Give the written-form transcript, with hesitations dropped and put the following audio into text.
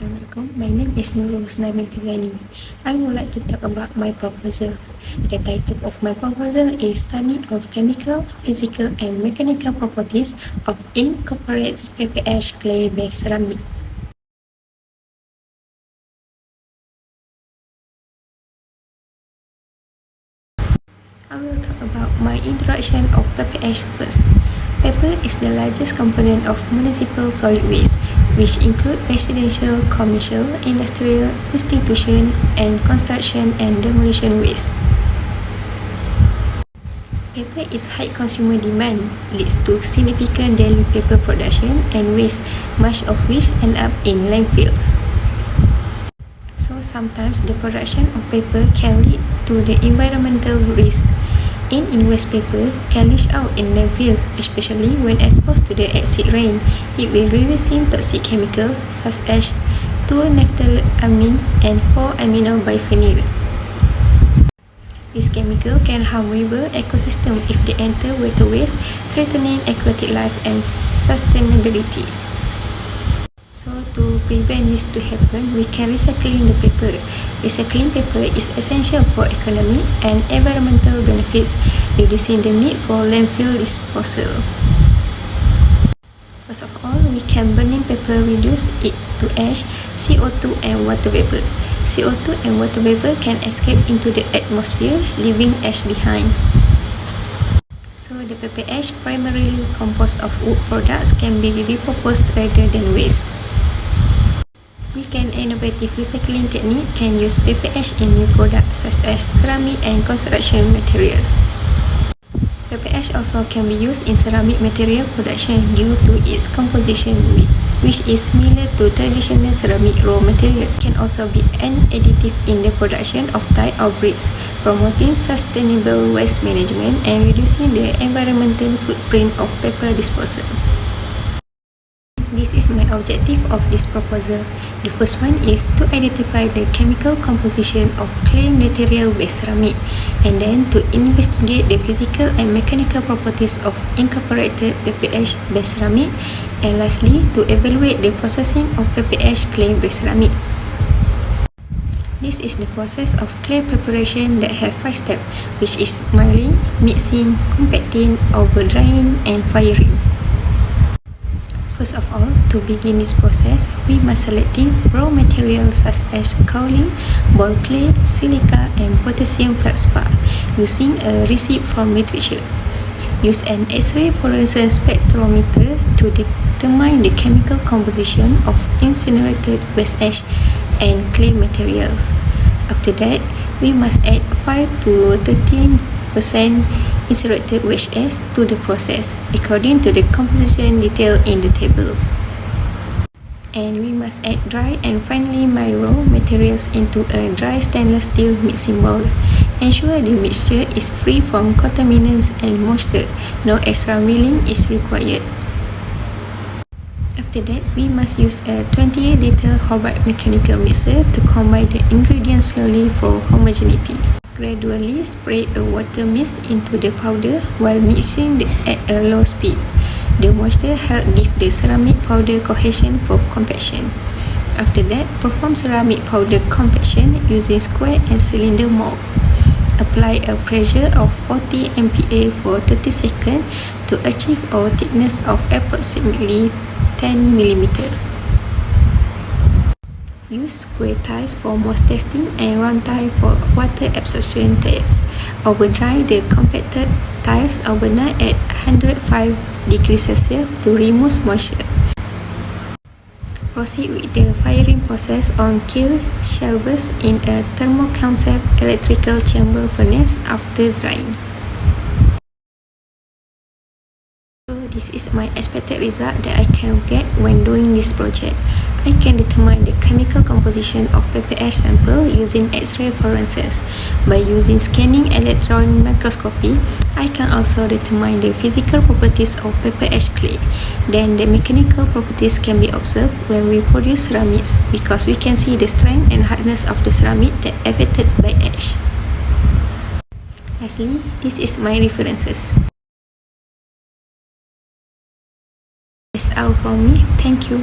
Assalamualaikum, my name is Nurul Husna Binti Zaini. I would like to talk about my proposal. The title of my proposal is Study of Chemical, Physical and Mechanical Properties of Incorporated PPH Clay-Based Ceramic. I will talk about my introduction of PPH first. Paper is the largest component of municipal solid waste, which include residential, commercial, industrial, institution, and construction and demolition waste. Paper is high consumer demand, leads to significant daily paper production and waste, much of which end up in landfills. So sometimes the production of paper can lead to the environmental risk. In-waste paper can leach out in landfills, especially when exposed to the acid rain. It will releasing toxic chemicals such as 2-naphthylamine and 4-aminobiphenyl. This chemical can harm river ecosystem if they enter waterways, threatening aquatic life and sustainability. So to prevent this to happen, we can recycling the paper. Recycling paper is essential for economic and environmental benefits, reducing the need for landfill disposal. First of all, we can burning paper reduce it to ash, CO2 and water vapor. CO2 and water vapor can escape into the atmosphere, leaving ash behind. So the paper ash, primarily composed of wood products, can be repurposed rather than waste. We can innovative recycling technique can use paper ash in new products such as ceramic and construction materials. Paper ash also can be used in ceramic material production due to its composition, which is similar to traditional ceramic raw material. It can also be an additive in the production of tile or bricks, promoting sustainable waste management and reducing the environmental footprint of paper disposal. This is my objective of this proposal. The first one is to identify the chemical composition of clay material-based ceramic, and then to investigate the physical and mechanical properties of incorporated PPH-based ceramic, and lastly, to evaluate the processing of PPH clay-based ceramic. This is the process of clay preparation that have 5 steps, which is milling, mixing, compacting, over-drying, and firing. First of all, to begin this process, we must selecting raw materials such as kaolin, ball clay, silica, and potassium feldspar using a receipt from literature. Use an X-ray fluorescence spectrometer to determine the chemical composition of incinerated waste ash and clay materials. After that, we must add 5 to 13% incinerated waste ash to the process according to the composition detailed in the table. And we must add dry and finally my raw materials into a dry stainless steel mixing bowl. Ensure the mixture is free from contaminants and moisture. No extra milling is required. After that, we must use a 28-liter Hobart mechanical mixer to combine the ingredients slowly for homogeneity. Gradually spray a water mist into the powder while mixing at a low speed. The moisture helps give the ceramic powder cohesion for compaction. After that, perform ceramic powder compaction using square and cylinder mold. Apply a pressure of 40 MPa for 30 seconds to achieve a thickness of approximately 10 mm. Use square tiles for moss testing and round tile for water absorption tests. Overdry the compacted tiles overnight at 105 degrees Celsius to remove moisture. Proceed with the firing process on kiln shelves in a thermoconcept electrical chamber furnace after drying. So this is my expected result that I can get when doing this project. I can determine the chemical composition of PPH sample using X-ray fluorescence. By using scanning electron microscopy, I can also determine the physical properties of PPH clay. Then the mechanical properties can be observed when we produce ceramics, because we can see the strength and hardness of the ceramic that affected by ash. Lastly, this is my references. That's all from me. Thank you.